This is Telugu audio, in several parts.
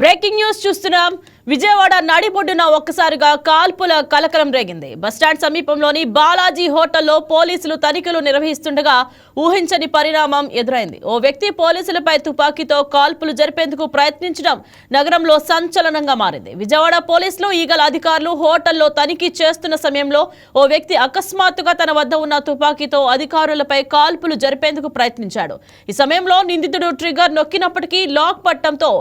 బ్రేకింగ్ న్యూస్ చూస్తున్నాం. విజయవాడ నడిబొడ్డున ఒక్కసారిగా కాల్పుల కలకలం రేగింది. బస్టాండ్ సమీపంలోని బాలాజీ హోటల్లో పోలీసులు తనిఖీలు నిర్వహిస్తుండగా ఊహించని పరిణామం ఎదురైంది. ఓ వ్యక్తి పోలీసులపై తుపాకీతో కాల్పులు జరిపేందుకు ప్రయత్నించడం నగరంలో సంచలనంగా మారింది. విజయవాడ పోలీసులు ఈగల అధికారులు హోటల్లో తనిఖీ చేస్తున్న సమయంలో ఓ వ్యక్తి అకస్మాత్తుగా తన వద్ద ఉన్న తుపాకీతో అధికారులపై కాల్పులు జరిపేందుకు ప్రయత్నించాడు. ఈ సమయంలో నిందితుడు ట్రిగర్ నొక్కినప్పటికీ లాక్ పట్టడంతో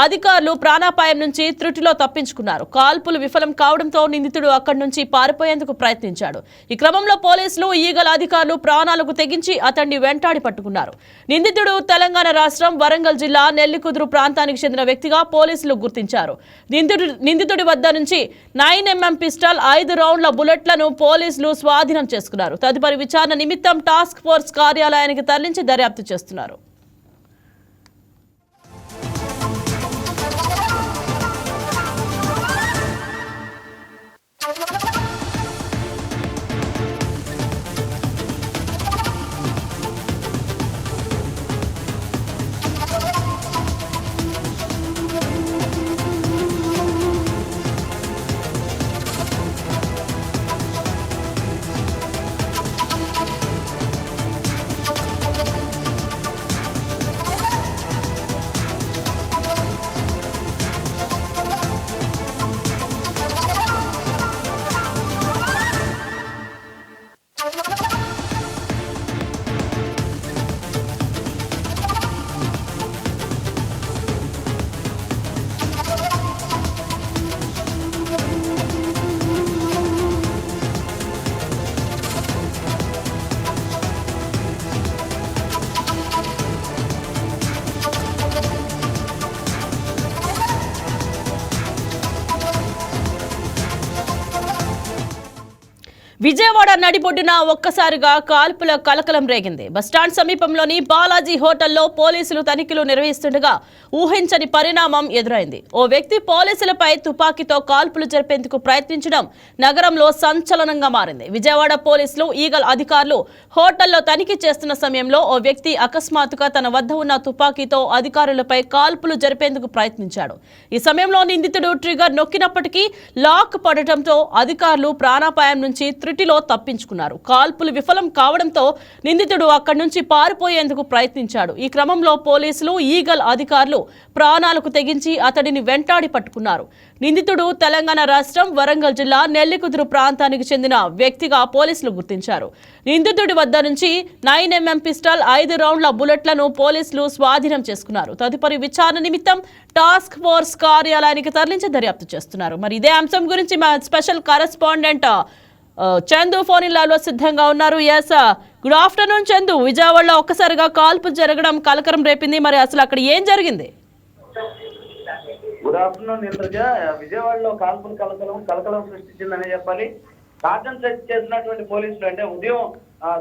అధికారులు ప్రాణాపాయం నుంచి త్రుటిలో తప్పించుకున్నారు. కాల్పులు విఫలం కావడంతో నిందితుడు అక్కడి నుంచి పారిపోయేందుకు ప్రయత్నించాడు. ఈ క్రమంలో పోలీసులు ఈగల అధికారులు ప్రాణాలకు తెగించి అతన్ని వెంటాడి పట్టుకున్నారు. నిందితుడు తెలంగాణ రాష్ట్రం వరంగల్ జిల్లా నెల్లికుదురు ప్రాంతానికి చెందిన వ్యక్తిగా పోలీసులు గుర్తించారు. నిందితుడి వద్ద నుంచి 9mm పిస్టల్ 5 రౌండ్ల బుల్లెట్లను పోలీసులు స్వాధీనం చేసుకున్నారు. తదుపరి విచారణ నిమిత్తం టాస్క్ ఫోర్స్ కార్యాలయానికి తరలించి దర్యాప్తు చేస్తున్నారు. విజయవాడ నడిబొడ్డున ఒక్కసారిగా కాల్పుల కలకలం రేగింది. బస్టాండ్ సమీపంలోని బాలాజీ హోటల్లో పోలీసులు తనిఖీలు నిర్వహిస్తుండగా ఊహించని పరిణామం ఎదురైంది. ఓ వ్యక్తి పోలీసులపై తుపాకీతో కాల్పులు జరిపేందుకు ప్రయత్నించడం నగరంలో సంచలనంగా మారింది. విజయవాడ పోలీసులు ఈగల్ అధికారులు హోటల్లో తనిఖీ చేస్తున్న సమయంలో ఓ వ్యక్తి అకస్మాత్తుగా తన వద్ద ఉన్న తుపాకీతో అధికారులపై కాల్పులు జరిపేందుకు ప్రయత్నించాడు. ఈ సమయంలో నిందితుడు ట్రిగర్ నొక్కినప్పటికీ లాక్ పడటంతో అధికారులు ప్రాణాపాయం నుంచి త్రుటిలో తప్పించుకున్నారు. కాల్పులు విఫలం కావడంతో నిందితుడు అక్కడి నుంచి పారిపోయేందుకు ప్రయత్నించాడు. ఈ క్రమంలో పోలీసులు ఈగల్ అధికారులు ప్రాణాలకు తెగించి అతడిని వెంటాడి పట్టుకున్నారు. నిందితుడు తెలంగాణ రాష్ట్రం వరంగల్ జిల్లా నెల్లికుదురు ప్రాంతానికి చెందిన వ్యక్తిగా పోలీసులు గుర్తించారు. నిందితుడి వద్ద నుంచి 9mm పిస్టల్ 5 రౌండ్ల బుల్లెట్లను పోలీసులు స్వాధీనం చేసుకున్నారు. తదుపరి విచారణ నిమిత్తం టాస్క్ ఫోర్స్ కార్యాలయానికి తరలించి దర్యాప్తు చేస్తున్నారు. మరి ఇదే అంశం గురించి మా స్పెషల్ కరెస్పాండెంట్ చందు ఫోన్ ఇన్లో సిద్ధంగా ఉన్నారు. Yes, good afternoon Chandu. విజయవాడలో ఒక్కసారిగా కాల్పు జరగడం కలకరం రేపింది. మరి అసలు అక్కడ ఏం జరిగింది? Good afternoon Indraja. విజయవాడలో కాల్పులు కలకలం సృష్టించిందనే చెప్పాలి. కార్డన్ సెట్ చేసినటువంటి పోలీసులు అంటే ఉదయం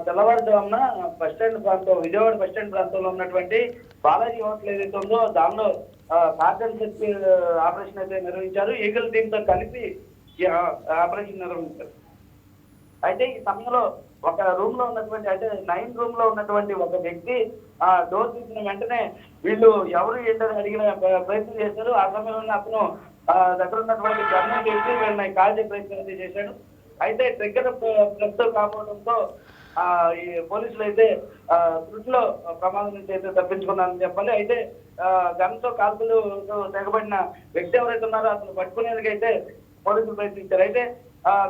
తెల్లవారుజామున బస్టాండ్ ప్రాంతం విజయవాడ బస్టాండ్ ప్రాంతంలో ఉన్నటువంటి బాలాజీ హోటల్ ఏదైతే ఉందో దానిలో కార్డన్ సెట్ ఆపరేషన్ అయితే నిర్వహించారు. ఈగల్ టీమ్ తో కలిపి ఆపరేషన్ నిర్వహించారు. అయితే ఈ సమయంలో ఒక రూమ్ లో ఉన్నటువంటి అంటే 9 రూమ్ లో ఉన్నటువంటి ఒక వ్యక్తి డోర్ తీసిన వెంటనే వీళ్ళు ఎవరు ఏంటని అడిగిన ప్రయత్నం చేశారు. ఆ సమయంలో అతను దగ్గర ఉన్నటువంటి గన్ను తీసి వీళ్ళని కాల్చే ప్రయత్నం అయితే చేశాడు. అయితే ట్రిగ్గర్ ప్లస్ కాకపోవడంతో ఈ పోలీసులు అయితే త్రుటిలో ప్రమాదం నుంచి అయితే తప్పించుకున్నారని చెప్పాలి. అయితే గన్తో కాల్పులు తెగబడిన వ్యక్తి ఎవరైతే ఉన్నారో అతను పట్టుకునేందుకైతే పోలీసులు ప్రయత్నించారు. అయితే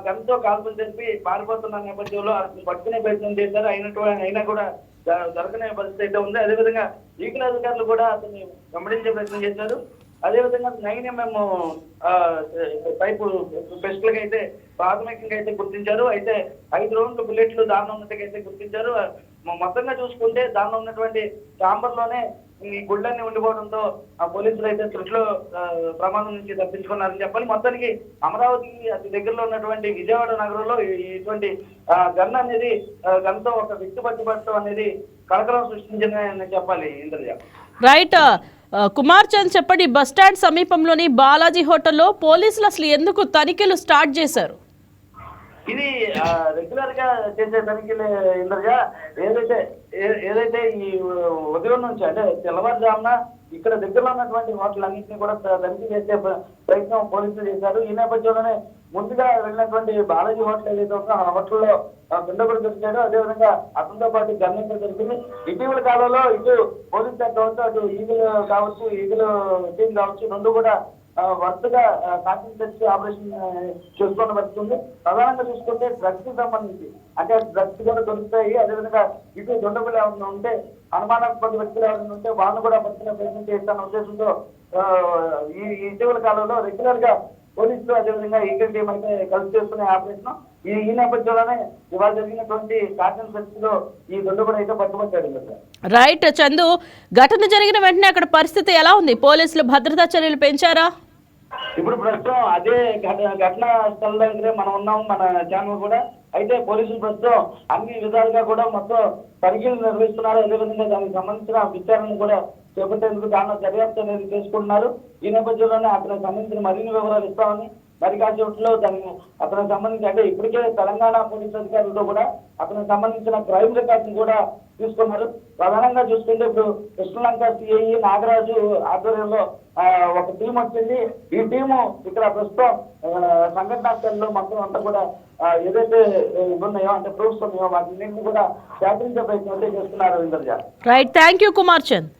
గన్తో కాల్పులు జరిపి పారిపోతున్న నేపథ్యంలో అతను పట్టుకునే ప్రయత్నం చేశారు. అయినా కూడా దొరకనే పరిస్థితి అయితే ఉంది. అదేవిధంగా ఈగల అధికారులు కూడా అతన్ని వెంబడించే ప్రయత్నం చేశారు. అదేవిధంగా 9mm టైపు పిస్టల్ కి అయితే ప్రాథమికంగా అయితే గుర్తించారు. అయితే 5 రౌండ్ల బుల్లెట్లు దానిలో ఉన్నట్టుగా అయితే గుర్తించారు. మొత్తంగా చూసుకుంటే దానిలో ఉన్నటువంటి ఛాంబర్ లోనే ఈ గుళ్ళన్నీ ఉండిపోవడంతో ఆ పోలీసులు అయితే త్రుటిలో ప్రమాదం నుంచి తప్పించుకున్నారని చెప్పాలి. మొత్తానికి అమరావతికి అతి దగ్గరలో ఉన్నటువంటి విజయవాడ నగరంలో ఇటువంటి గన్ అనేది గన్తో ఒక వ్యక్తి పట్టుబట్టడం అనేది కలకలం సృష్టించిందని చెప్పాలి. ఇంద్రజ రైట్. కుమార్ చంద్ చెప్పండి, బస్టాండ్ సమీపంలోని బాలాజీ హోటల్లో పోలీసులు అసలు ఎందుకు తనిఖీలు స్టార్ట్ చేశారు? ఇది రెగ్యులర్ గా చేసే తనిఖీలు ఇంద్రజ. ఏదైతే ఈ ఉదయం నుంచి అంటే తెల్లవారుజామున ఇక్కడ దగ్గరలో ఉన్నటువంటి హోటల్ అన్నింటినీ కూడా తనిఖీ చేసే ప్రయత్నం పోలీసులు చేశారు. ఈ నేపథ్యంలోనే ముందుగా వెళ్ళినటువంటి బాలాజీ హోటల్ ఏదైతే ఉందో ఆ హోటల్లో దుండగుడు దొరికాడు. అదేవిధంగా అతనితో పాటు గన్నంతో దొరికింది. ఇటీవల కాలంలో ఇటు పోలీస్ శాఖ కావచ్చు, అటు ఈగలు కావచ్చు, ఈగలు టీం కావచ్చు, రెండు కూడా వరుసగా కాన్సన్ట్రేట్ ఆపరేషన్ చూసుకొని వస్తుంది. ప్రధానంగా చూసుకుంటే డ్రగ్స్ కి సంబంధించి అంటే డ్రగ్స్ కూడా దొరుకుతాయి. అదేవిధంగా ఇటు దొండగులు ఎవరైనా ఉంటే, అనుమానాస్పద వ్యక్తులు ఎవరైనా ఉంటే వాళ్ళను కూడా పట్టుకునే ప్రయత్నం చేస్తాన ఉద్దేశంతో ఈ ఇటీవల కాలంలో రెగ్యులర్ గా పోలీసులు అదేవిధంగా ఈగల్ టీం అయితే కలిసి చేస్తున్న ఆపరేషన్. ఈ నేపథ్యంలోనే ఇవాళ జరిగినటువంటి కాన్సన్ట్రేట్ లో ఈ దొండగుడు అయితే పట్టుబట్టాడు. రైట్ చందు, ఘటన జరిగిన వెంటనే అక్కడ పరిస్థితి ఎలా ఉంది? పోలీసులు భద్రతా చర్యలు పెంచారా? ఇప్పుడు ప్రస్తుతం అదే ఘటన స్థలం దగ్గరే మనం ఉన్నాం, మన ఛానల్ కూడా. అయితే పోలీసులు ప్రస్తుతం అన్ని విధాలుగా కూడా మొత్తం తనిఖీలు నిర్వహిస్తున్నారు. అదేవిధంగా దానికి సంబంధించిన విచారణ కూడా చేపట్టేందుకు దానిలో దర్యాప్తు అనేది చేసుకుంటున్నారు. ఈ నేపథ్యంలోనే అతనికి సంబంధించిన మరిన్ని వివరాలు ఇస్తామని మరి కాసేపట్లో దాన్ని అతనికి సంబంధించి అంటే ఇప్పటికే తెలంగాణ పోలీసు అధికారులతో కూడా అతనికి సంబంధించిన క్రైమ్ రికార్డును కూడా తీసుకున్నారు. ప్రధానంగా చూసుకుంటే ఇప్పుడు కృష్ణలంక సిఐ నాగరాజు ఆధ్వర్యంలో ఒక టీం వచ్చింది. ఈ టీము ఇక్కడ ప్రస్తుతం సంఘటనా స్థలంలో మొత్తం అంతా కూడా ఏదైతే ఉన్నాయో అంటే ప్రూఫ్స్ ఉన్నాయో వాటిని కూడా సేకరించే ప్రయత్నం అయితే చేస్తున్నారు. Indraja. Right, thank you Kumar Chand.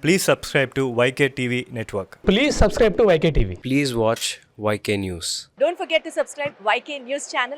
Please subscribe to YK TV Network. Please subscribe to YK TV. Please watch YK News. Don't forget to subscribe YK News channel